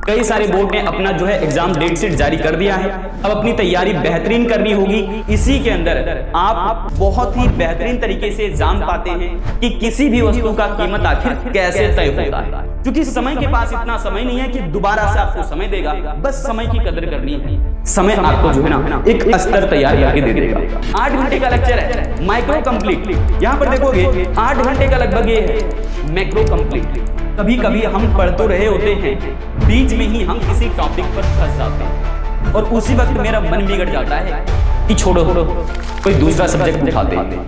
कई सारे बोर्ड ने अपना जो है एग्जाम डेट शीट जारी कर दिया है। अब अपनी तैयारी बेहतरीन करनी होगी। इसी के अंदर आप बहुत ही बेहतरीन तरीके से जान पाते हैं कि किसी भी वस्तु का कीमत आखिर कैसे तय होता है, क्योंकि समय के पास इतना समय नहीं है कि दोबारा से आपको समय देगा, बस समय की कदर करनी है। समय आपको जो है ना एक स्तर तैयार करके दे देगा। 8 घंटे का लेक्चर है माइक्रो कंप्लीट। यहाँ पर देखोगे 8 घंटे का लगभग ये है मैक्रो कंप्लीट। कभी कभी हम पढ़ तो रहे होते हैं, बीच में ही हम किसी टॉपिक पर फंस जाते हैं और उसी वक्त मेरा मन बिगड़ जाता है कि छोड़ो कोई दूसरा सब्जेक्ट उठाते हैं।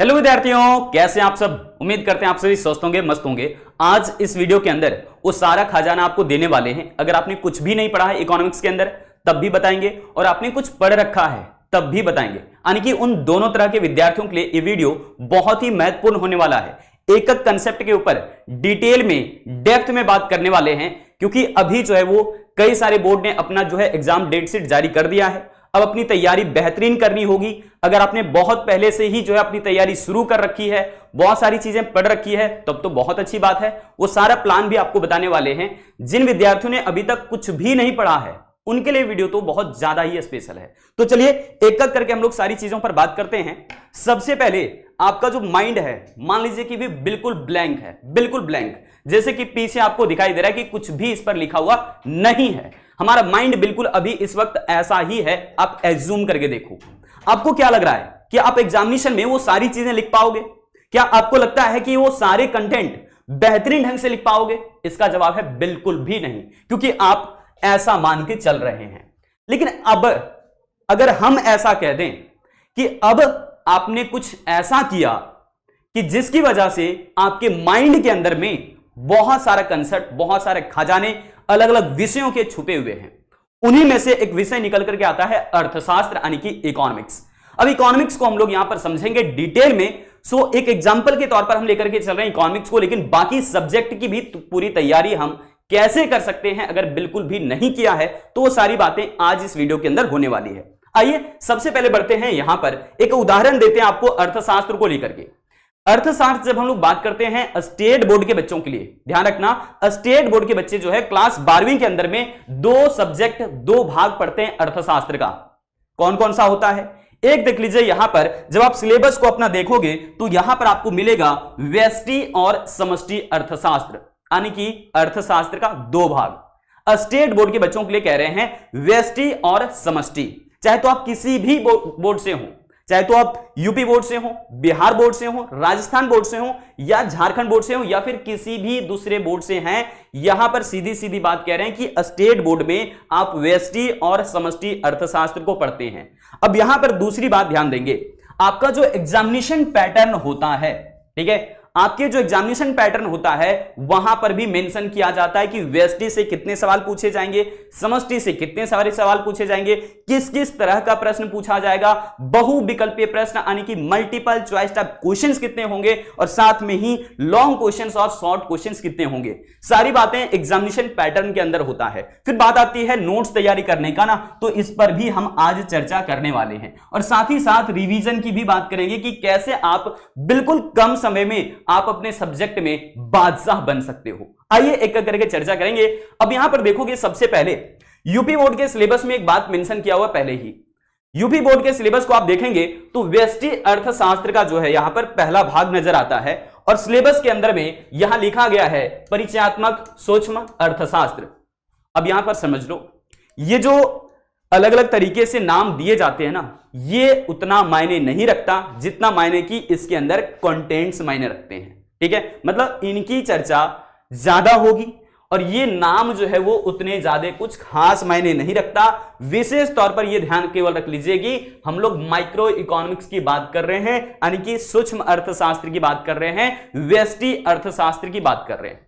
हेलो विद्यार्थियों, कैसे आप सब? उम्मीद करते हैं आप सभी स्वस्थ होंगे, मस्त होंगे। आज इस वीडियो के अंदर वो सारा खजाना आपको देने वाले हैं। अगर आपने कुछ भी नहीं पढ़ा है इकोनॉमिक्स के अंदर तब भी बताएंगे, और आपने कुछ पढ़ रखा है तब भी बताएंगे। यानी कि उन दोनों तरह के विद्यार्थियों के लिए ये वीडियो बहुत ही महत्वपूर्ण होने वाला है। एक एक कंसेप्ट के ऊपर डिटेल में, डेप्थ में बात करने वाले हैं, क्योंकि अभी जो है वो कई सारे बोर्ड ने अपना जो है एग्जाम डेट शीट जारी कर दिया है। अब अपनी तैयारी बेहतरीन करनी होगी। अगर आपने बहुत पहले से ही जो है अपनी तैयारी शुरू कर रखी है, बहुत सारी चीजें पढ़ रखी है, तब तो बहुत अच्छी बात है। वो सारा प्लान भी आपको बताने वाले हैं। जिन विद्यार्थियों ने अभी तक कुछ भी नहीं पढ़ा है उनके लिए वीडियो तो बहुत ज्यादा ही स्पेशल है। तो चलिए एक एक करके हम लोग सारी चीजों पर बात करते हैं। सबसे पहले आपका जो माइंड है, मान लीजिए कि भी बिल्कुल ब्लैंक है, बिल्कुल ब्लैंक, जैसे कि पीछे आपको दिखाई दे रहा है कि कुछ भी इस पर लिखा हुआ नहीं है। हमारा माइंड बिल्कुल अभी इस वक्त ऐसा ही है। आप एज्यूम करके देखो, आपको क्या लग रहा है कि आप एग्जामिनेशन में वो सारी चीजें लिख पाओगे? क्या आपको लगता है कि वो सारे कंटेंट बेहतरीन ढंग से लिख पाओगे? इसका जवाब है बिल्कुल भी नहीं, क्योंकि आप ऐसा मान के चल रहे हैं। लेकिन अब अगर हम ऐसा कह दें कि अब आपने कुछ ऐसा किया कि जिसकी वजह से आपके माइंड के अंदर में बहुत सारा कंसेप्ट, बहुत सारे खजाने अलग अलग विषयों के छुपे हुए हैं, उन्हीं में से एक विषय निकल करके आता है अर्थशास्त्र, यानी कि इकोनॉमिक्स। अब इकोनॉमिक्स को हम लोग यहां पर समझेंगे डिटेल में। सो एक एग्जांपल के तौर पर हम लेकर के चल रहे हैं इकोनॉमिक्स को, लेकिन बाकी सब्जेक्ट की भी पूरी तैयारी हम कैसे कर सकते हैं अगर बिल्कुल भी नहीं किया है, तो वो सारी बातें आज इस वीडियो के अंदर होने वाली है। आइए सबसे पहले बढ़ते हैं, यहां पर एक उदाहरण देते हैं आपको अर्थशास्त्र को लेकर के। अर्थशास्त्र जब हम लोग बात करते हैं स्टेट बोर्ड के बच्चों के लिए, ध्यान रखना स्टेट बोर्ड के बच्चे जो है क्लास 12वीं के अंदर में 2 सब्जेक्ट, 2 भाग पढ़ते हैं अर्थशास्त्र का। कौन कौन सा होता है? एक देख लीजिए, यहां पर जब आप सिलेबस को अपना देखोगे तो यहां पर आपको मिलेगा व्यष्टि और समष्टि अर्थशास्त्र, यानी कि अर्थशास्त्र का 2 भाग। स्टेट बोर्ड के बच्चों के लिए कह रहे हैं व्यष्टि और समष्टि। चाहे तो आप किसी भी बोर्ड से हो, चाहे तो आप यूपी बोर्ड से हो, बिहार बोर्ड से हो, राजस्थान बोर्ड से हो, या झारखंड बोर्ड से हो, या फिर किसी भी दूसरे बोर्ड से हैं, यहां पर सीधी सीधी बात कह रहे हैं कि स्टेट बोर्ड में आप व्यष्टि और समष्टि अर्थशास्त्र को पढ़ते हैं। अब यहां पर दूसरी बात ध्यान देंगे, आपका जो एग्जामिनेशन पैटर्न होता है, ठीक है, आपके जो एग्जामिनेशन पैटर्न होता है वहां पर भी मेंशन किया जाता है कि व्यष्टि से कितने सवाल पूछे जाएंगे, समष्टि से कितने सारे सवाल पूछे जाएंगे, किस किस तरह का प्रश्न पूछा जाएगा, बहुविकल्पीय प्रश्न यानी कि मल्टीपल चॉइस टाइप क्वेश्चंस कितने होंगे, और साथ में ही लॉन्ग क्वेश्चंस और शॉर्ट क्वेश्चंस कितने होंगे। सारी बातें एग्जामिनेशन पैटर्न के अंदर होता है। फिर बात आती है नोट्स तैयारी करने का ना, तो इस पर भी हम आज चर्चा करने वाले हैं, और साथ ही साथ रिवीजन की भी बात करेंगे कि कैसे आप बिल्कुल कम समय में आप अपने सब्जेक्ट में बादशाह बन सकते हो। आइए एक एक करके चर्चा करेंगे। अब यहां पर देखोगे, सबसे पहले यूपी बोर्ड के सिलेबस में एक बात मेंशन किया हुआ पहले ही। यूपी बोर्ड के सिलेबस को आप देखेंगे तो व्यष्टि अर्थशास्त्र का जो है यहां पर पहला भाग नजर आता है, और सिलेबस के अंदर में यहां लिखा गया है परिचयात्मक सूक्ष्म अर्थशास्त्र। अब यहां पर समझ लो, ये जो अलग अलग तरीके से नाम दिए जाते हैं ना, ये उतना मायने नहीं रखता जितना मायने की इसके अंदर कंटेंट्स मायने रखते हैं। ठीक है, मतलब इनकी चर्चा ज्यादा होगी, और ये नाम जो है वो उतने ज्यादा कुछ खास मायने नहीं रखता। विशेष तौर पर ये ध्यान केवल रख लीजिए कि हम लोग माइक्रो इकोनॉमिक्स की बात कर रहे हैं, यानी कि सूक्ष्म अर्थशास्त्र की बात कर रहे हैं, व्यष्टि अर्थशास्त्र की बात कर रहे हैं।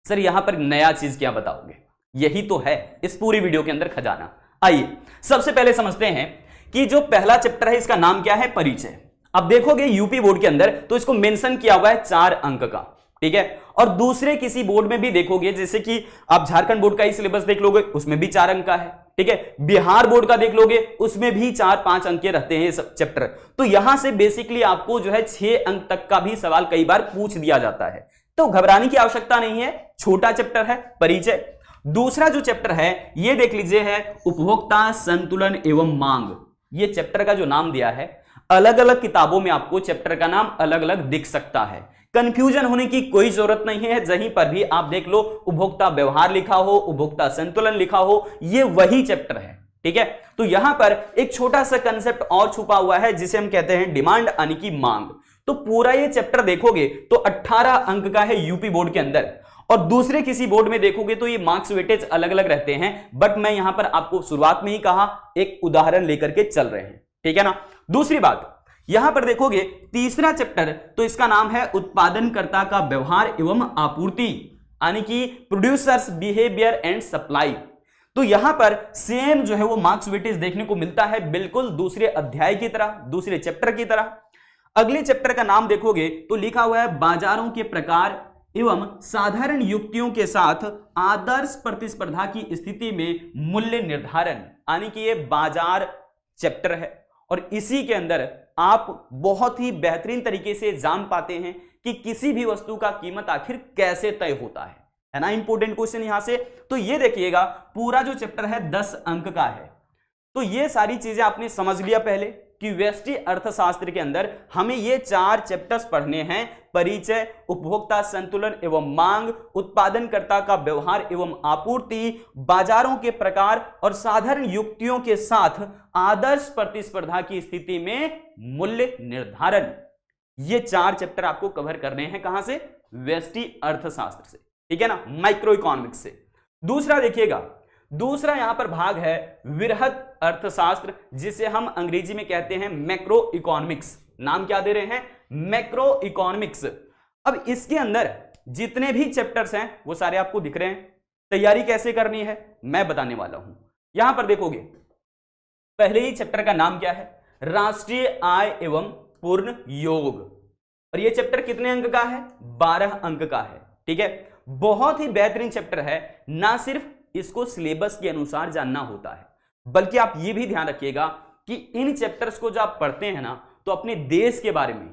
सर यहां पर नया चीज क्या बताओगे? यही तो है इस पूरी वीडियो के अंदर खजाना। आइए सबसे पहले समझते हैं कि जो पहला चैप्टर है इसका नाम क्या है? परिचय। अब देखोगे यूपी बोर्ड के अंदर तो इसको मेंशन किया हुआ है 4 अंक का, ठीक है, और दूसरे किसी बोर्ड में भी देखोगे, जैसे कि आप झारखंड बोर्ड का ही सिलेबस देख लोगे उसमें भी 4 अंक का है, ठीक है, बिहार बोर्ड का देख लोगे उसमें भी 4-5 अंक के रहते हैं सब चैप्टर। तो यहां से बेसिकली आपको जो है 6 अंक तक का भी सवाल कई बार पूछ दिया जाता है, तो घबराने की आवश्यकता नहीं है। छोटा चैप्टर है परिचय। दूसरा जो चैप्टर है ये देख लीजिए है उपभोक्ता संतुलन एवं मांग। ये चैप्टर का जो नाम दिया है, अलग अलग किताबों में आपको चैप्टर का नाम अलग अलग दिख सकता है, कंफ्यूजन होने की कोई जरूरत नहीं है। जहीं पर भी आप देख लो उपभोक्ता व्यवहार लिखा हो, उपभोक्ता संतुलन लिखा हो, ये वही चैप्टर है, ठीक है। तो यहां पर एक छोटा सा कंसेप्ट और छुपा हुआ है जिसे हम कहते हैं डिमांड यानी कि मांग। तो पूरा ये चैप्टर देखोगे तो 18 अंक का है यूपी बोर्ड के अंदर, और दूसरे किसी बोर्ड में देखोगे तो ये मार्क्स वेटेज अलग अलग रहते हैं। बट मैं यहां पर आपको शुरुआत में ही कहा, एक उदाहरण लेकर के चल रहे हैं, ठीक है ना। दूसरी बात यहां पर देखोगे तीसरा चैप्टर, तो इसका नाम है उत्पादनकर्ता का व्यवहार एवं आपूर्ति, यानी कि प्रोड्यूसर्स बिहेवियर एंड सप्लाई। तो यहां पर सेम जो है वो मार्क्स वेटेज देखने को मिलता है, बिल्कुल दूसरे अध्याय की तरह, दूसरे चैप्टर की तरह। अगले चैप्टर का नाम देखोगे तो लिखा हुआ है बाजारों के प्रकार एवं साधारण युक्तियों के साथ आदर्श प्रतिस्पर्धा की स्थिति में मूल्य निर्धारण, यानी कि ये बाजार चैप्टर है। और इसी के अंदर आप बहुत ही बेहतरीन तरीके से जान पाते हैं कि किसी भी वस्तु का कीमत आखिर कैसे तय होता है ना। इंपॉर्टेंट क्वेश्चन यहां से। तो ये देखिएगा पूरा जो चैप्टर है 10 अंक का है। तो ये सारी चीजें आपने समझ लिया पहले कि व्यष्टि अर्थशास्त्र के अंदर हमें ये 4 चैप्टर्स पढ़ने हैं, परिचय, उपभोक्ता संतुलन एवं मांग, उत्पादनकर्ता का व्यवहार एवं आपूर्ति, बाजारों के प्रकार और साधारण युक्तियों के साथ आदर्श प्रतिस्पर्धा की स्थिति में मूल्य निर्धारण। ये 4 चैप्टर आपको कवर करने हैं कहां से? व्यष्टि अर्थशास्त्र से, ठीक है ना, माइक्रो इकोनॉमिक्स से। दूसरा देखिएगा, दूसरा यहां पर भाग है वृहद अर्थशास्त्र, जिसे हम अंग्रेजी में कहते हैं मैक्रो इकोनॉमिक्स। नाम क्या दे रहे हैं? Macro economics. अब इसके अंदर जितने भी चैप्टर्स हैं वो सारे आपको दिख रहे हैं। तैयारी कैसे करनी है मैं बताने वाला हूं। यहां पर देखोगे पहले ही चैप्टर का नाम क्या है? राष्ट्रीय आय एवं पूर्ण योग। और ये चैप्टर कितने अंक का है? 12 अंक का है, ठीक है। बहुत ही बेहतरीन चैप्टर है। ना सिर्फ इसको सिलेबस के अनुसार जानना होता है, बल्कि आप ये भी ध्यान रखिएगा कि इन चैप्टर्स को जब आप पढ़ते हैं ना, तो अपने देश के बारे में,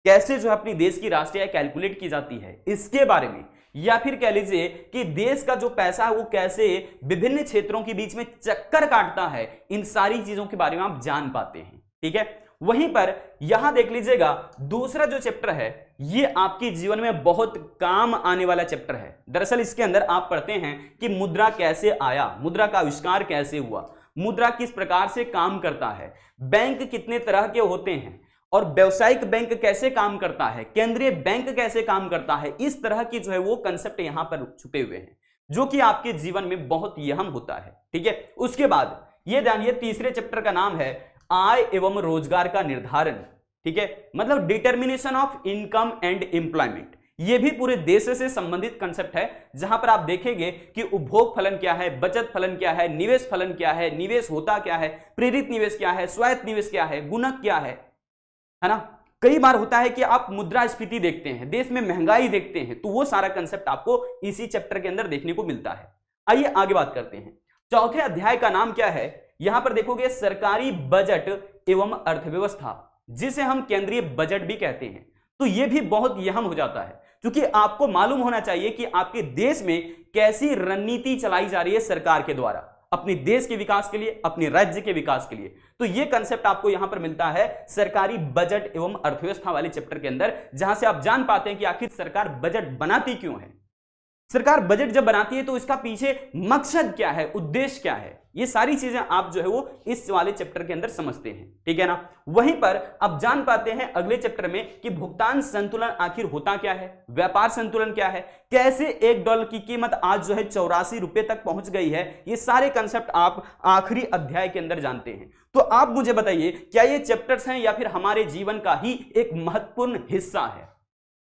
कैसे जो अपनी देश की राष्ट्रीय आय कैलकुलेट की जाती है इसके बारे में, या फिर कह लीजिए कि देश का जो पैसा है वो कैसे विभिन्न क्षेत्रों के बीच में चक्कर काटता है, इन सारी चीजों के बारे में आप जान पाते हैं, ठीक है। वहीं पर यहां देख लीजिएगा दूसरा जो चैप्टर है ये आपके जीवन में बहुत काम आने वाला चैप्टर है। दरअसल इसके अंदर आप पढ़ते हैं कि मुद्रा कैसे आया, मुद्रा का आविष्कार कैसे हुआ, मुद्रा किस प्रकार से काम करता है, बैंक कितने तरह के होते हैं, और व्यावसायिक बैंक कैसे काम करता है, केंद्रीय बैंक कैसे काम करता है। इस तरह की जो है वो कंसेप्ट यहां पर छुपे हुए हैं, जो कि आपके जीवन में बहुत अहम होता है, ठीक है। उसके बाद ये जानिए तीसरे चैप्टर का नाम है आय एवं रोजगार का निर्धारण, ठीक है, मतलब determination of income and employment. यह भी पूरे देश से संबंधित कंसेप्ट है, जहां पर आप देखेंगे कि उपभोग फलन क्या है, बचत फलन क्या है, निवेश फलन क्या है, निवेश होता क्या है, प्रेरित निवेश क्या है, स्वायत्त निवेश क्या है, गुणक क्या है ना। कई बार होता है कि आप मुद्रास्फीति देखते हैं, देश में महंगाई देखते हैं, तो वो सारा कंसेप्ट आपको इसी चैप्टर के अंदर देखने को मिलता है। आइए आगे बात करते हैं। चौथे अध्याय का नाम क्या है? यहां पर देखोगे सरकारी बजट एवं अर्थव्यवस्था, जिसे हम केंद्रीय बजट भी कहते हैं। तो यह भी बहुत अहम हो जाता है, क्योंकि आपको मालूम होना चाहिए कि आपके देश में कैसी रणनीति चलाई जा रही है सरकार के द्वारा, अपने देश के विकास के लिए, अपने राज्य के विकास के लिए। तो यह कंसेप्ट आपको यहां पर मिलता है सरकारी बजट एवं अर्थव्यवस्था वाले चैप्टर के अंदर, जहां से आप जान पाते हैं कि आखिर सरकार बजट बनाती क्यों है। सरकार बजट जब बनाती है तो इसका पीछे मकसद क्या है, उद्देश्य क्या है, ये सारी चीजें आप जो है वो इस वाले चैप्टर के अंदर समझते हैं, ठीक है ना। वहीं पर आप जान पाते हैं अगले चैप्टर में कि भुगतान संतुलन आखिर होता क्या है, व्यापार संतुलन क्या है, कैसे $1 की कीमत आज जो है 84 रुपए तक पहुंच गई है। ये सारे कंसेप्ट आप आखिरी अध्याय के अंदर जानते हैं। तो आप मुझे बताइए, क्या ये चैप्टर्स हैं या फिर हमारे जीवन का ही एक महत्वपूर्ण हिस्सा है?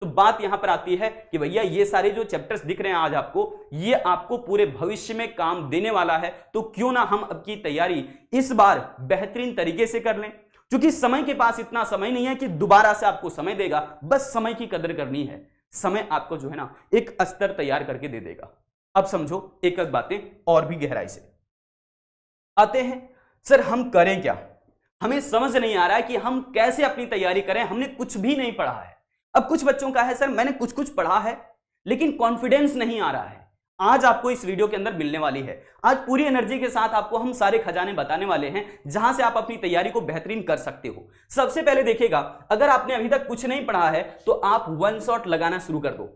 तो बात यहां पर आती है कि भैया ये सारे जो चैप्टर्स दिख रहे हैं आज आपको, ये आपको पूरे भविष्य में काम देने वाला है। तो क्यों ना हम अब की तैयारी इस बार बेहतरीन तरीके से कर लें, क्योंकि समय के पास इतना समय नहीं है कि दोबारा से आपको समय देगा। बस समय की कदर करनी है, समय आपको जो है ना एक स्तर तैयार करके दे देगा। अब समझो एक एक बातें और भी गहराई से आते हैं। सर हम करें क्या? हमें समझ नहीं आ रहा है कि हम कैसे अपनी तैयारी करें, हमने कुछ भी नहीं पढ़ा है। अब कुछ बच्चों का है सर मैंने कुछ कुछ पढ़ा है लेकिन कॉन्फिडेंस नहीं आ रहा है, आज आपको इस वीडियो के अंदर मिलने वाली है। आज पूरी एनर्जी के साथ आपको हम सारे खजाने बताने वाले हैं जहां से आप अपनी तैयारी को बेहतरीन कर सकते हो। सबसे पहले देखिएगा, अगर आपने अभी तक कुछ नहीं पढ़ा है तो आप वन शॉट लगाना शुरू कर दो।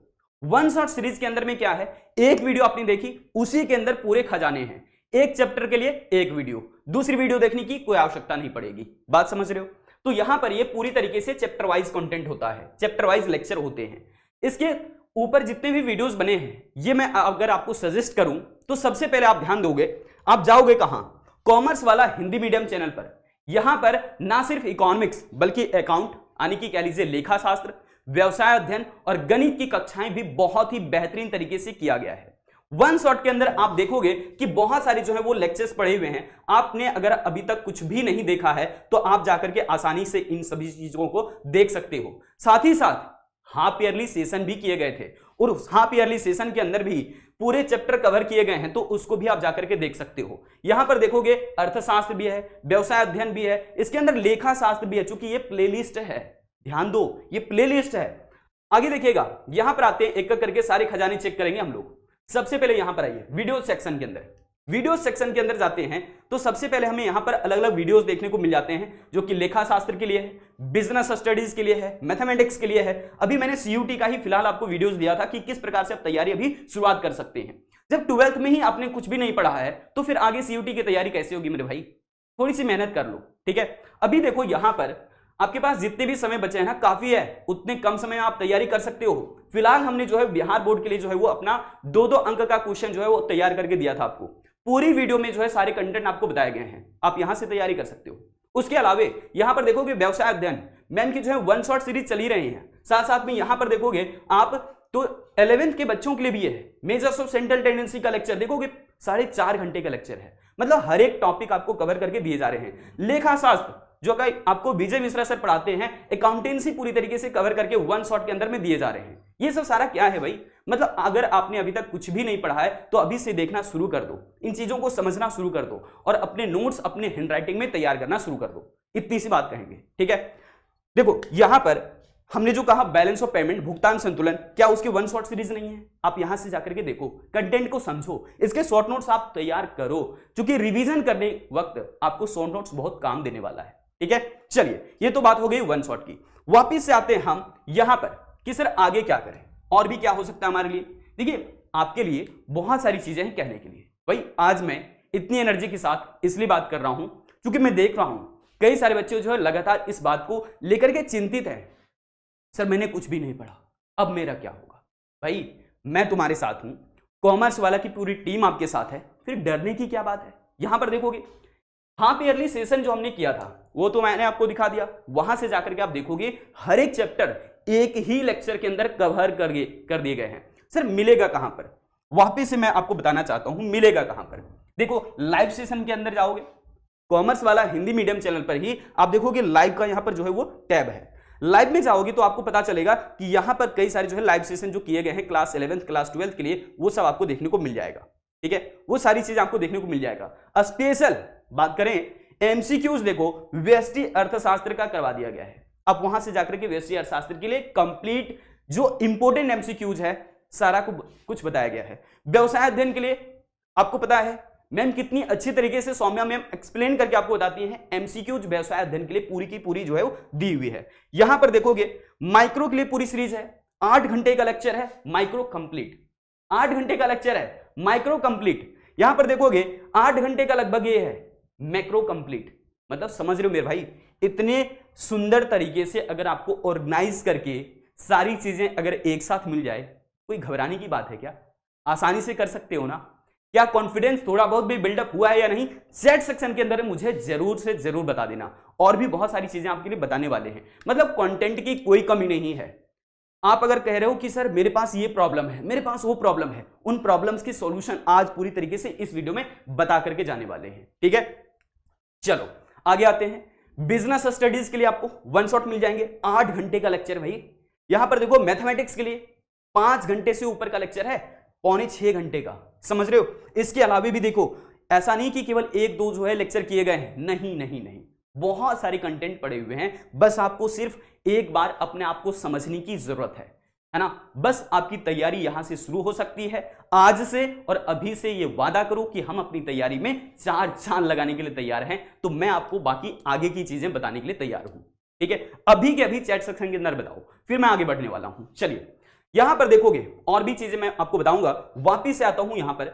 वन शॉट सीरीज के अंदर में क्या है, एक वीडियो आपने देखी, उसी के अंदर पूरे खजाने हैं। एक चैप्टर के लिए एक वीडियो, दूसरी वीडियो देखने की कोई आवश्यकता नहीं पड़ेगी। बात समझ रहे हो? तो यहां पर ये पूरी तरीके से चैप्टर वाइज कंटेंट होता है, चैप्टर वाइज लेक्चर होते हैं। इसके ऊपर जितने भी वीडियोस बने हैं, ये मैं अगर आपको सजेस्ट करूं तो सबसे पहले आप ध्यान दोगे, आप जाओगे कहां? कॉमर्स वाला हिंदी मीडियम चैनल पर। यहां पर ना सिर्फ इकोनॉमिक्स बल्कि अकाउंट यानी कि कह लीजिए लेखा शास्त्र, व्यवसाय अध्ययन और गणित की कक्षाएं भी बहुत ही बेहतरीन तरीके से किया गया है। वन शॉट के अंदर आप देखोगे कि बहुत सारे जो है वो लेक्चर्स पढ़े हुए हैं। आपने अगर अभी तक कुछ भी नहीं देखा है तो आप जाकर के आसानी से इन सभी चीजों को देख सकते हो। साथ ही साथ हाफ ईयरली सेशन भी किए गए थे और उस हाफ ईयरली सेशन के अंदर भी पूरे चैप्टर कवर किए गए हैं, तो उसको भी आप जाकर के देख सकते हो। यहां पर देखोगे अर्थशास्त्र भी है, व्यवसाय अध्ययन भी है, इसके अंदर लेखा शास्त्र भी है। चूंकि ये प्लेलिस्ट है, ध्यान दो, ये प्लेलिस्ट है। आगे देखिएगा, यहां पर आते हैं, एक एक करके सारे खजाने चेक करेंगे हम लोग। सबसे पहले यहां पर आइए वीडियो सेक्शन के अंदर। वीडियो सेक्शन के अंदर जाते हैं तो सबसे पहले हमें यहां पर अलग अलग वीडियोस देखने को मिल जाते हैं, जो कि लेखा शास्त्र के लिए है, बिजनेस स्टडीज के लिए है, मैथमेटिक्स के लिए है। अभी मैंने सीयूटी का ही फिलहाल आपको वीडियोस दिया था कि किस प्रकार से आप तैयारी अभी शुरुआत कर सकते हैं। जब 12th में ही आपने कुछ भी नहीं पढ़ा है तो फिर आगे सीयूटी की तैयारी कैसे होगी मेरे भाई? थोड़ी सी मेहनत कर लो, ठीक है। अभी देखो यहां पर आपके पास जितने भी समय बचे हैं ना, काफी है, उतने कम समय में आप तैयारी कर सकते हो। फिलहाल हमने जो है बिहार बोर्ड के लिए जो है वो अपना 2-2 अंक का क्वेश्चन जो है वो तैयार करके दिया था आपको। पूरी वीडियो में जो है सारे कंटेंट आपको बताए गए हैं, आप यहां से तैयारी कर सकते हो। उसके अलावे यहां पर देखोगे व्यवसाय अध्ययन मैम की जो है वन शॉट सीरीज चली रही है। साथ साथ में यहां पर देखोगे आप तो 11th के बच्चों के लिए भी है, मेजर्स ऑफ सेंट्रल टेंडेंसी का लेक्चर देखोगे 4.5 घंटे का लेक्चर है। मतलब हर एक टॉपिक आपको कवर करके दिए जा रहे हैं। लेखा शास्त्र जो कि आपको विजय मिश्रा सर पढ़ाते हैं, अकाउंटेंसी पूरी तरीके से कवर करके वन शॉट के अंदर में दिए जा रहे हैं। ये सब सारा क्या है भाई? मतलब अगर आपने अभी तक कुछ भी नहीं पढ़ा है तो अभी से देखना शुरू कर दो, इन चीजों को समझना शुरू कर दो और अपने नोट्स अपने हैंडराइटिंग में तैयार करना शुरू कर दो। इतनी सी बात कहेंगे, ठीक है। देखो यहां पर हमने जो कहा बैलेंस ऑफ पेमेंट, भुगतान संतुलन, क्या उसकी वन शॉट सीरीज नहीं है? आप यहां से जाकर के देखो, कंटेंट को समझो, इसके शॉर्ट नोट्स आप तैयार करो, क्योंकि रिवीजन करने वक्त आपको शॉर्ट नोट्स बहुत काम देने वाला है, ठीक है। चलिए, ये तो बात हो गई वन शॉट की। वापिस से आते हैं हम यहां पर कि सर आगे क्या करें और भी क्या हो सकता है हमारे लिए। देखिए, आपके लिए बहुत सारी चीजें हैं कहने के लिए। भाई आज मैं इतनी एनर्जी के साथ इसलिए बात कर रहा हूं क्योंकि मैं देख रहा हूं कई सारे बच्चे जो है लगातार इस बात को लेकर के चिंतित हैं, सर मैंने कुछ भी नहीं पढ़ा, अब मेरा क्या होगा? भाई मैं तुम्हारे साथ हूं, कॉमर्स वाला की पूरी टीम आपके साथ है, फिर डरने की क्या बात है? यहां पर देखोगे हाफ ईयरली सेशन जो हमने किया था वो तो मैंने आपको दिखा दिया। वहां से जाकर के आप देखोगे हर एक चैप्टर एक ही लेक्चर के अंदर कवर कर दिए गए हैं। सर मिलेगा कहां पर? वापिस से मैं आपको बताना चाहता हूं मिलेगा कहां पर। देखो लाइव सेशन के अंदर जाओगे, कॉमर्स वाला हिंदी मीडियम चैनल पर ही आप देखोगे लाइव का यहां पर जो है वो टैब है। लाइव में जाओगे तो आपको पता चलेगा कि यहां पर कई सारे जो है लाइव सेशन जो किए गए हैं क्लास 11th क्लास 12th के लिए, वो सब आपको देखने को मिल जाएगा, ठीक है। वो सारी चीजें आपको देखने को मिल जाएगा। स्पेशल बात करें एमसीक्यूज, देखो व्यष्टि अर्थशास्त्र का करवा दिया गया है। अब वहां से जाकर के व्यष्टि अर्थशास्त्र के लिए कंप्लीट जो इंपोर्टेंट एमसीक्यूज है सारा कुछ बताया गया है। व्यवसाय अध्ययन के लिए आपको पता है मैम कितनी अच्छी तरीके से सौम्या मैम एक्सप्लेन करके आपको बताती हैं। एमसीक्यूज व्यवसाय अध्ययन के लिए पूरी की पूरी जो है वो दी हुई है। यहां पर देखोगे माइक्रो के लिए पूरी सीरीज है, 8 घंटे का लेक्चर है माइक्रो कंप्लीट, 8 घंटे का लेक्चर है माइक्रो कंप्लीट। यहां पर देखोगे 8 घंटे का लगभग ये है मैक्रो कंप्लीट। मतलब समझ रहे हो मेरे भाई, इतने सुंदर तरीके से अगर आपको ऑर्गेनाइज करके सारी चीजें अगर एक साथ मिल जाए, कोई घबराने की बात है क्या? आसानी से कर सकते हो ना। क्या कॉन्फिडेंस थोड़ा बहुत भी बिल्डअप हुआ है या नहीं? चैट सेक्शन के अंदर मुझे जरूर से जरूर बता देना, और भी बहुत सारी चीजें आपके लिए बताने वाले हैं। मतलब कंटेंट की कोई कमी नहीं है। आप अगर कह रहे हो कि सर मेरे पास ये प्रॉब्लम है, मेरे पास वो प्रॉब्लम है, उन प्रॉब्लम्स की सॉल्यूशन आज पूरी तरीके से इस वीडियो में बता करके जाने वाले हैं, ठीक है। चलो आगे आते हैं। बिजनेस स्टडीज के लिए आपको वन शॉट मिल जाएंगे, 8 घंटे का लेक्चर भाई। यहां पर देखो मैथमेटिक्स के लिए 5 घंटे से ऊपर का लेक्चर है, 5.25 घंटे का, समझ रहे हो। इसके अलावे भी देखो, ऐसा नहीं कि केवल 1-2 जो है लेक्चर किए गए हैं, नहीं नहीं नहीं, बहुत सारे कंटेंट पड़े हुए हैं। बस आपको सिर्फ एक बार अपने आप को समझने की जरूरत है। है ना। बस आपकी तैयारी यहां से शुरू हो सकती है आज से, और अभी से ये वादा करो कि हम अपनी तैयारी में 4 चांद लगाने के लिए तैयार हैं। तो मैं आपको बाकी आगे की चीजें बताने के लिए तैयार हूं, ठीक है। अभी के अभी चैट सेक्शन के अंदर बताओ, फिर मैं आगे बढ़ने वाला हूं। चलिए यहां पर देखोगे और भी चीजें मैं आपको बताऊंगा। वापिस से आता हूं यहां पर,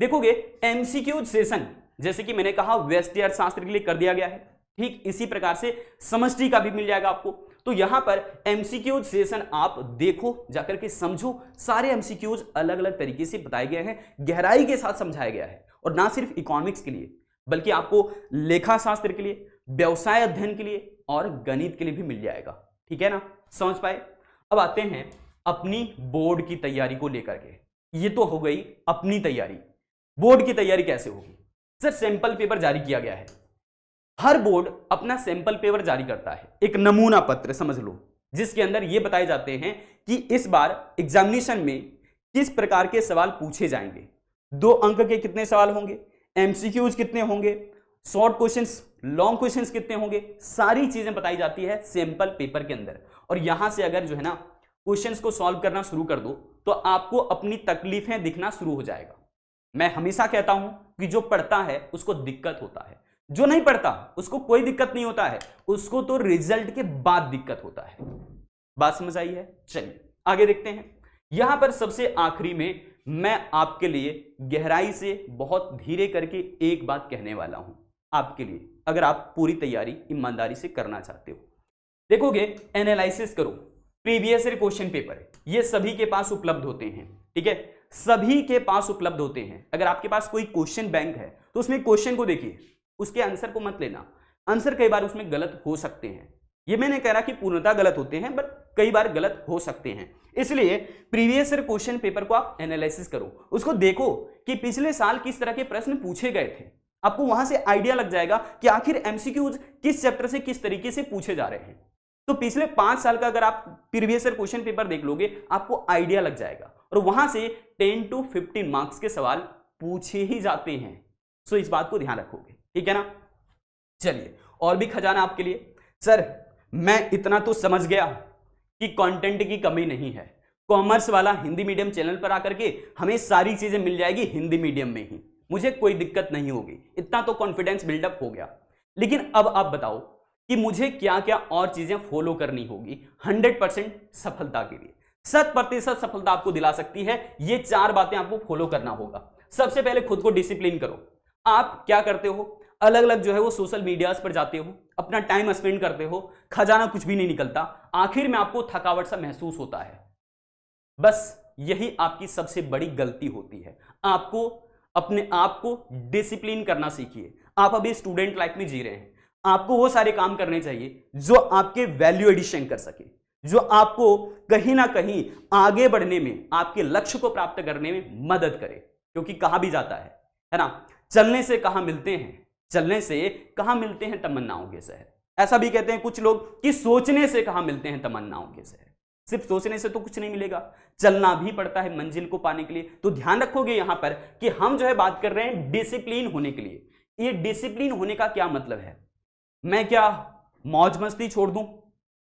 देखोगे एमसीक्यू सेशन, जैसे कि मैंने कहा व्यष्टि अर्थशास्त्र के लिए कर दिया गया है, ठीक इसी प्रकार से समष्टि का भी मिल जाएगा आपको। तो यहां पर एमसीक्यूज सेशन आप देखो, जाकर के समझो। सारे एमसीक्यूज अलग अलग तरीके से बताए गए हैं, गहराई के साथ समझाया गया है, और ना सिर्फ इकोनॉमिक्स के लिए बल्कि आपको लेखा शास्त्र के लिए, व्यवसाय अध्ययन के लिए और गणित के लिए भी मिल जाएगा, ठीक है ना। समझ पाए। अब आते हैं अपनी बोर्ड की तैयारी को लेकर के। ये तो हो गई अपनी तैयारी। बोर्ड की तैयारी कैसे होगी सर? सैंपल पेपर जारी किया गया है। हर बोर्ड अपना सैंपल पेपर जारी करता है, एक नमूना पत्र समझ लो, जिसके अंदर यह बताए जाते हैं कि इस बार एग्जामिनेशन में किस प्रकार के सवाल पूछे जाएंगे, 2 अंक के कितने सवाल होंगे, एमसीक्यूज कितने होंगे, शॉर्ट क्वेश्चंस, लॉन्ग क्वेश्चंस कितने होंगे, सारी चीजें बताई जाती है सैंपल पेपर के अंदर। और यहां से अगर जो है ना क्वेश्चंस को सॉल्व करना शुरू कर दो तो आपको अपनी तकलीफें दिखना शुरू हो जाएगा। मैं हमेशा कहता हूं कि जो पढ़ता है उसको दिक्कत होता है, जो नहीं पढ़ता उसको कोई दिक्कत नहीं होता है, उसको तो रिजल्ट के बाद दिक्कत होता है। बात समझ आई है? चलिए आगे देखते हैं। यहां पर सबसे आखिरी में मैं आपके लिए गहराई से बहुत धीरे करके एक बात कहने वाला हूं आपके लिए, अगर आप पूरी तैयारी ईमानदारी से करना चाहते हो। देखोगे एनालिसिस करो, प्रीवियस ईयर क्वेश्चन पेपर ये सभी के पास उपलब्ध होते हैं, ठीक है, सभी के पास उपलब्ध होते हैं। अगर आपके पास कोई क्वेश्चन बैंक है तो उसमें क्वेश्चन को देखिए, उसके आंसर को मत लेना। आंसर कई बार उसमें गलत हो सकते हैं, ये मैं नहीं कह रहा कि पूर्णतः गलत होते हैं, बट कई बार गलत हो सकते हैं। इसलिए प्रीवियस ईयर क्वेश्चन पेपर को आप एनालिसिस करो, उसको देखो कि पिछले साल किस तरह के प्रश्न पूछे गए थे। आपको वहां से आइडिया लग जाएगा कि आखिर एमसीक्यूज किस चैप्टर से किस तरीके से पूछे जा रहे हैं। तो पिछले 5 साल का अगर आप प्रीवियस ईयर क्वेश्चन पेपर देख लोगे आपको आइडिया लग जाएगा, और वहां से 10 to 15 मार्क्स के सवाल पूछे ही जाते हैं। सो इस बात को ध्यान रखोगे, ठीक है ना। चलिए और भी खजाना आपके लिए। सर मैं इतना तो समझ गया कि कंटेंट की कमी नहीं है, कॉमर्स वाला हिंदी मीडियम चैनल पर आकर के हमें सारी चीजें मिल जाएगी हिंदी मीडियम में ही, मुझे कोई दिक्कत नहीं होगी, इतना तो कॉन्फिडेंस बिल्डअप हो गया। लेकिन अब आप बताओ कि मुझे क्या क्या और चीजें फॉलो करनी होगी 100% सफलता के लिए। 100% सफलता आपको दिला सकती है, ये 4 बातें आपको फॉलो करना होगा। सबसे पहले खुद को डिसिप्लिन करो। आप क्या करते हो, अलग अलग जो है वो सोशल मीडियाज पर जाते हो, अपना टाइम स्पेंड करते हो, खजाना कुछ भी नहीं निकलता, आखिर में आपको थकावट सा महसूस होता है। बस यही आपकी सबसे बड़ी गलती होती है। आपको अपने आप को डिसिप्लिन करना सीखिए। आप अभी स्टूडेंट लाइफ में जी रहे हैं, आपको वो सारे काम करने चाहिए जो आपके वैल्यू एडिशन कर सके, जो आपको कहीं ना कहीं आगे बढ़ने में, आपके लक्ष्य को प्राप्त करने में मदद करे। क्योंकि कहा भी जाता है ना, चलने से कहां मिलते हैं, चलने से कहां मिलते हैं तमन्नाओं के शहर। ऐसा भी कहते हैं कुछ लोग कि सोचने से कहां मिलते हैं तमन्नाओं के शहर। सिर्फ सोचने से तो कुछ नहीं मिलेगा, चलना भी पड़ता है मंजिल को पाने के लिए। तो ध्यान रखोगे यहां पर कि हम जो है बात कर रहे हैं डिसिप्लिन होने के लिए। ये डिसिप्लिन होने का क्या मतलब है? मैं क्या मौज मस्ती छोड़ दूं,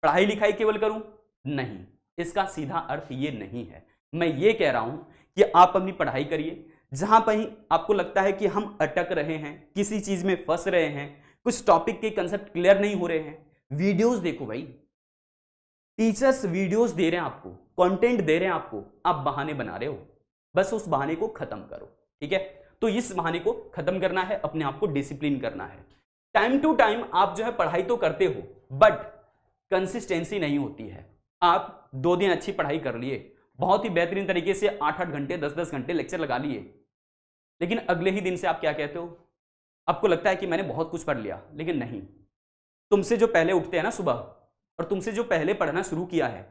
पढ़ाई लिखाई केवल करूं? नहीं, इसका सीधा अर्थ ये नहीं है। मैं ये कह रहा हूं कि आप अपनी पढ़ाई करिए, जहां पर आपको लगता है कि हम अटक रहे हैं, किसी चीज में फंस रहे हैं, कुछ टॉपिक के कंसेप्ट क्लियर नहीं हो रहे हैं, वीडियोस देखो भाई। टीचर्स वीडियोस दे रहे हैं आपको, कंटेंट दे रहे हैं आपको, आप बहाने बना रहे हो, बस उस बहाने को खत्म करो, ठीक है। तो इस बहाने को खत्म करना है, अपने आप को डिसिप्लिन करना है। टाइम टू टाइम आप जो है पढ़ाई तो करते हो, बट कंसिस्टेंसी नहीं होती है। आप 2 दिन अच्छी पढ़ाई कर लिए, बहुत ही बेहतरीन तरीके से 8-8 घंटे 10-10 घंटे लेक्चर लगा लिए, लेकिन अगले ही दिन से आप क्या कहते हो? आपको लगता है कि मैंने बहुत कुछ पढ़ लिया, लेकिन नहीं। तुमसे जो पहले उठते हैं ना सुबह, और तुमसे जो पहले पढ़ना शुरू किया है,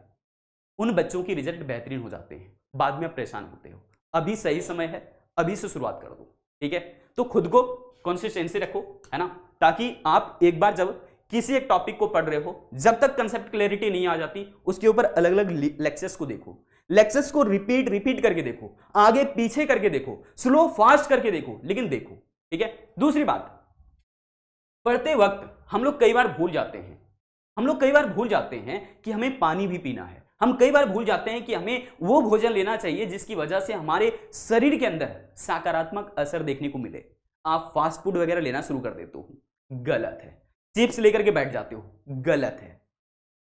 उन बच्चों की रिजल्ट बेहतरीन हो जाते हैं, बाद में आप परेशान होते हो। अभी सही समय है, अभी से शुरुआत कर दो, ठीक है। तो खुद को कंसिस्टेंसी रखो, है ना, ताकि आप एक बार जब किसी एक टॉपिक को पढ़ रहे हो, जब तक कंसेप्ट क्लैरिटी नहीं आ जाती, उसके ऊपर अलग अलग लेक्चर्स को देखो, लेक्चर्स को रिपीट करके देखो, आगे पीछे करके देखो, स्लो फास्ट करके देखो, लेकिन देखो, ठीक है। दूसरी बात, पढ़ते वक्त हम लोग कई बार भूल जाते हैं कि हमें पानी भी पीना है। हम कई बार भूल जाते हैं कि हमें वो भोजन लेना चाहिए जिसकी वजह से हमारे शरीर के अंदर सकारात्मक असर देखने को मिले। आप फास्ट फूड वगैरह लेना शुरू कर देते हो, गलत है। चिप्स लेकर के बैठ जाते हो, गलत है।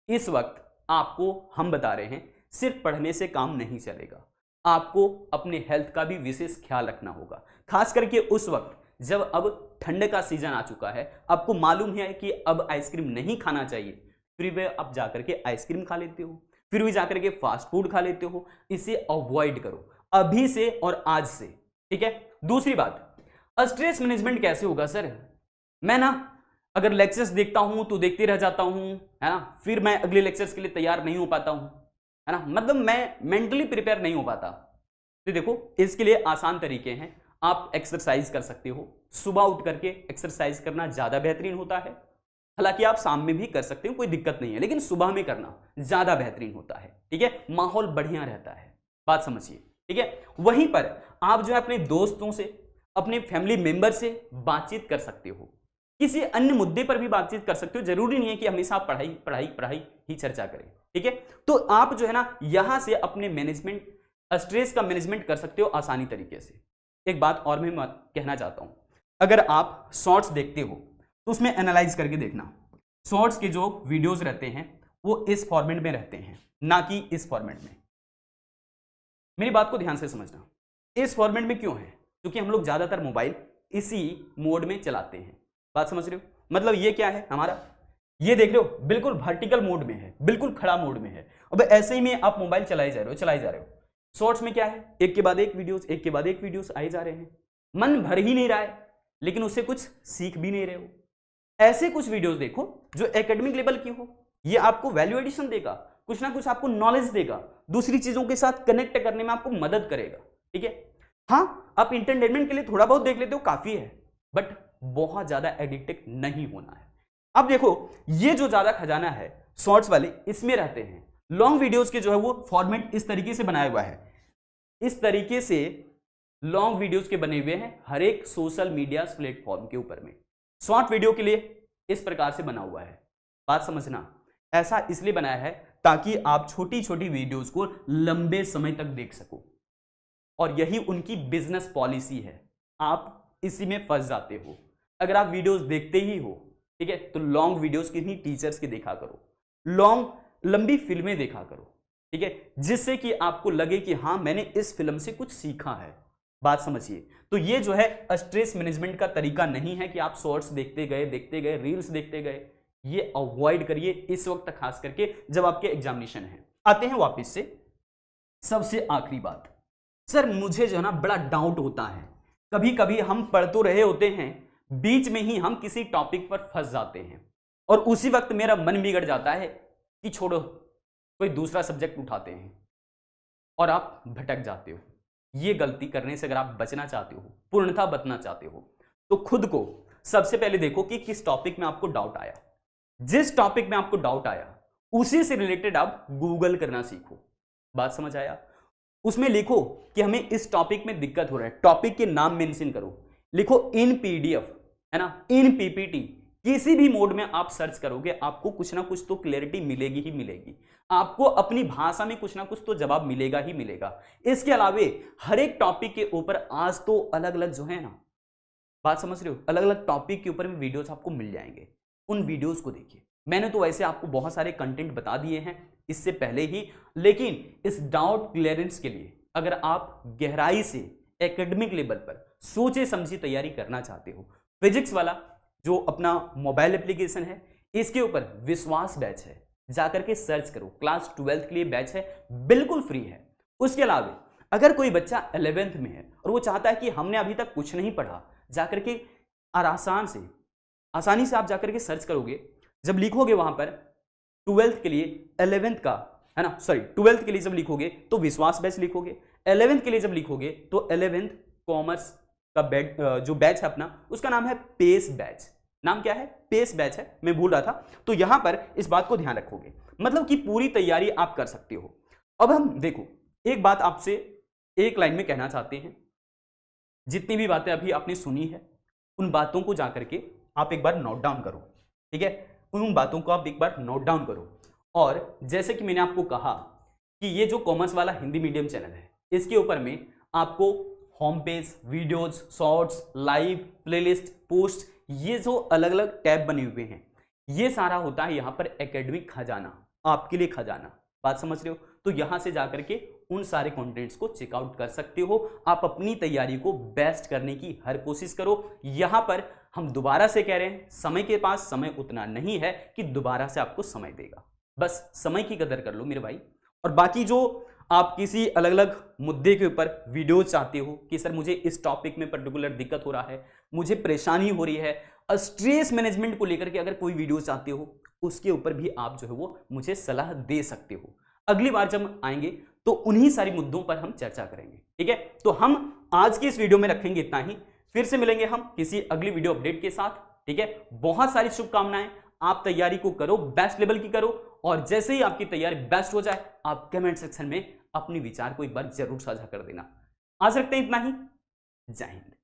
इस वक्त आपको हम बता रहे हैं सिर्फ पढ़ने से काम नहीं चलेगा, आपको अपने हेल्थ का भी विशेष ख्याल रखना होगा। खास करके उस वक्त जब अब ठंड का सीजन आ चुका है, आपको मालूम है कि अब आइसक्रीम नहीं खाना चाहिए, फिर वे आप जाकर के आइसक्रीम खा लेते हो, फिर भी जाकर के फास्ट फूड खा लेते हो। इसे अवॉइड करो अभी से और आज से, ठीक है। दूसरी बात, स्ट्रेस मैनेजमेंट कैसे होगा सर? मैं ना अगर लेक्चर्स देखता हूं तो देखते रह जाता हूं, है ना, फिर मैं अगले लेक्चर्स के लिए तैयार नहीं हो पाता हूं, है ना, मतलब मैं मेंटली प्रिपेयर नहीं हो पाता। तो देखो, इसके लिए आसान तरीके हैं। आप एक्सरसाइज कर सकते हो, सुबह उठ करके एक्सरसाइज करना ज्यादा बेहतरीन होता है। हालांकि आप शाम में भी कर सकते हो, कोई दिक्कत नहीं है, लेकिन सुबह में करना ज्यादा बेहतरीन होता है, ठीक है। माहौल बढ़िया रहता है, बात समझिए, ठीक है। वहीं पर आप जो है अपने दोस्तों से, अपने फैमिली मेंबर से बातचीत कर सकते हो, किसी अन्य मुद्दे पर भी बातचीत कर सकते हो। जरूरी नहीं है कि हमेशा आप पढ़ाई पढ़ाई पढ़ाई ही चर्चा करें, ठीक है। तो आप जो है ना यहां से अपने मैनेजमेंट, स्ट्रेस का मैनेजमेंट कर सकते हो आसानी तरीके से। एक बात और मैं कहना चाहता हूं, अगर आप शॉर्ट्स देखते हो तो उसमें एनालाइज करके देखना। शॉर्ट्स के जो वीडियोस रहते हैं वो इस फॉर्मेट में रहते हैं, ना कि इस फॉर्मेट में। मेरी बात को ध्यान से समझना, इस फॉर्मेट में क्यों है? क्योंकि हम लोग ज्यादातर मोबाइल इसी मोड में चलाते हैं, बात समझ रहे हो। मतलब ये क्या है हमारा, ये देख रहे हो बिल्कुल वर्टिकल मोड में है, बिल्कुल खड़ा मोड में है। अब ऐसे ही में आप मोबाइल चलाए जा रहे हो। शॉर्ट्स में क्या है, एक के बाद एक वीडियोस, एक के बाद एक वीडियोस आए जा रहे हैं, मन भर ही नहीं रहा है, लेकिन उससे कुछ सीख भी नहीं रहे हो। ऐसे कुछ वीडियोस देखो जो एकेडमिक लेवल की हो, ये आपको वैल्यू एडिशन देगा, कुछ ना कुछ आपको नॉलेज देगा, दूसरी चीजों के साथ कनेक्ट करने में आपको मदद करेगा, ठीक है। हाँ, आप इंटरटेनमेंट के लिए थोड़ा बहुत देख लेते हो, काफी है, बट बहुत ज्यादा एडिक्टिव नहीं होना है। अब देखो, ये जो ज्यादा खजाना है शॉर्ट्स वाले, इसमें रहते हैं। लॉन्ग वीडियोस के जो है वो फॉर्मेट इस तरीके से बनाया हुआ है, इस तरीके से लॉन्ग वीडियोस के बने हुए हैं हर एक सोशल मीडिया प्लेटफॉर्म के ऊपर में। शॉर्ट वीडियो के लिए इस प्रकार से बना हुआ है, बात समझना। ऐसा इसलिए बनाया है ताकि आप छोटी छोटी वीडियोस को लंबे समय तक देख सको, और यही उनकी बिजनेस पॉलिसी है। आप इसी में फंस जाते हो। अगर आप वीडियोस देखते ही हो, ठीक है, तो लॉन्ग वीडियोस किन्हीं टीचर्स के देखा करो, लंबी फिल्में देखा करो, ठीक है, जिससे कि आपको लगे कि हाँ मैंने इस फिल्म से कुछ सीखा है, बात समझिए। तो ये जो है स्ट्रेस मैनेजमेंट का तरीका नहीं है कि आप शॉर्ट्स देखते गए, रील्स देखते गए। ये अवॉइड करिए इस वक्त, खास करके जब आपके एग्जामिनेशन है। आते हैं वापस से सबसे आखिरी बात। सर मुझे जो है ना बड़ा डाउट होता है, कभी कभी हम पढ़ तो रहे होते हैं, बीच में ही हम किसी टॉपिक पर फंस जाते हैं, और उसी वक्त मेरा मन बिगड़ जाता है कि छोड़ो, कोई दूसरा सब्जेक्ट उठाते हैं, और आप भटक जाते हो। ये गलती करने से अगर आप बचना चाहते हो, पूर्णतः बचना चाहते हो, तो खुद को सबसे पहले देखो कि किस टॉपिक में आपको डाउट आया। जिस टॉपिक में आपको डाउट आया उसी से रिलेटेड आप गूगल करना सीखो, बात समझ आया। उसमें लिखो कि हमें इस टॉपिक में दिक्कत हो रहा है, टॉपिक के नाम मेंशन करो, लिखो इन पीडीएफ, है ना, इन पीपीटी, किसी भी मोड में आप सर्च करोगे आपको कुछ ना कुछ तो क्लैरिटी मिलेगी ही मिलेगी, आपको अपनी भाषा में कुछ ना कुछ तो जवाब मिलेगा ही मिलेगा। इसके अलावे हर एक टॉपिक के ऊपर आज तो अलग अलग जो है ना, बात समझ रहे हो, अलग अलग टॉपिक के ऊपर में वीडियोस आपको मिल जाएंगे, उन वीडियोस को देखिए। मैंने तो वैसे आपको बहुत सारे कंटेंट बता दिए हैं इससे पहले ही, लेकिन इस डाउट क्लियरेंस के लिए अगर आप गहराई से एकेडमिक लेवल पर सोचे समझी तैयारी करना चाहते हो, फिजिक्स वाला जो अपना मोबाइल एप्लीकेशन है, इसके ऊपर विश्वास बैच है, जाकर के सर्च करो। क्लास 12th के लिए बैच है, बिल्कुल फ्री है। उसके अलावा अगर कोई बच्चा 11th में है और वो चाहता है कि हमने अभी तक कुछ नहीं पढ़ा, जाकर के आसानी से आप जाकर के सर्च करोगे, जब लिखोगे वहां पर 12th के लिए 11th का, है ना, सॉरी 12th के लिए जब लिखोगे तो विश्वास बैच लिखोगे, 11th के लिए जब लिखोगे तो 11th कॉमर्स का जो बैच है अपना, उसका नाम है पेस बैच। नाम क्या है? पेस बैच है, मैं भूल रहा था। तो यहां पर इस बात को ध्यान रखोगे, मतलब कि पूरी तैयारी आप कर सकते हो। अब हम देखो, एक बात आपसे एक लाइन में कहना चाहते हैं, जितनी भी बातें अभी आपने सुनी है उन बातों को जाकर के आप एक बार नोट डाउन करो, ठीक है, उन बातों को आप एक बार नोट डाउन करो। और जैसे कि मैंने आपको कहा कि ये जो कॉमर्स वाला हिंदी मीडियम चैनल है, इसके ऊपर में आपको home page, videos, shorts, live, playlist, post, ये जो अलग अलग टैब बने हुए हैं, ये सारा होता है यहाँ पर एकेडमिक खजाना, आपके लिए खजाना। बात समझ रहे हो? तो यहां से जाकर के उन सारे कंटेंट्स को चेकआउट कर सकते हो। आप अपनी तैयारी को बेस्ट करने की हर कोशिश करो। यहां पर हम दोबारा से कह रहे हैं, समय के पास समय उतना नहीं है कि दोबारा से आपको समय देगा। बस समय की कदर कर लो मेरे भाई। और बाकी जो आप किसी अलग अलग मुद्दे के ऊपर वीडियो चाहते हो कि सर मुझे इस टॉपिक में पर्टिकुलर दिक्कत हो रहा है, मुझे परेशानी हो रही है, स्ट्रेस मैनेजमेंट को लेकर के अगर कोई वीडियो चाहते हो, उसके ऊपर भी आप जो है वो मुझे सलाह दे सकते हो। अगली बार जब हम आएंगे तो उन्हीं सारी मुद्दों पर हम चर्चा करेंगे। ठीक है, तो हम आज की इस वीडियो में रखेंगे इतना ही। फिर से मिलेंगे हम किसी अगली वीडियो अपडेट के साथ। ठीक है, बहुत सारी शुभकामनाएं। आप तैयारी को करो, बेस्ट लेवल की करो, और जैसे ही आपकी तैयारी बेस्ट हो जाए, आप कमेंट सेक्शन में अपने विचार को एक बार जरूर साझा कर देना। आज रखते हैं इतना ही। जय हिंद।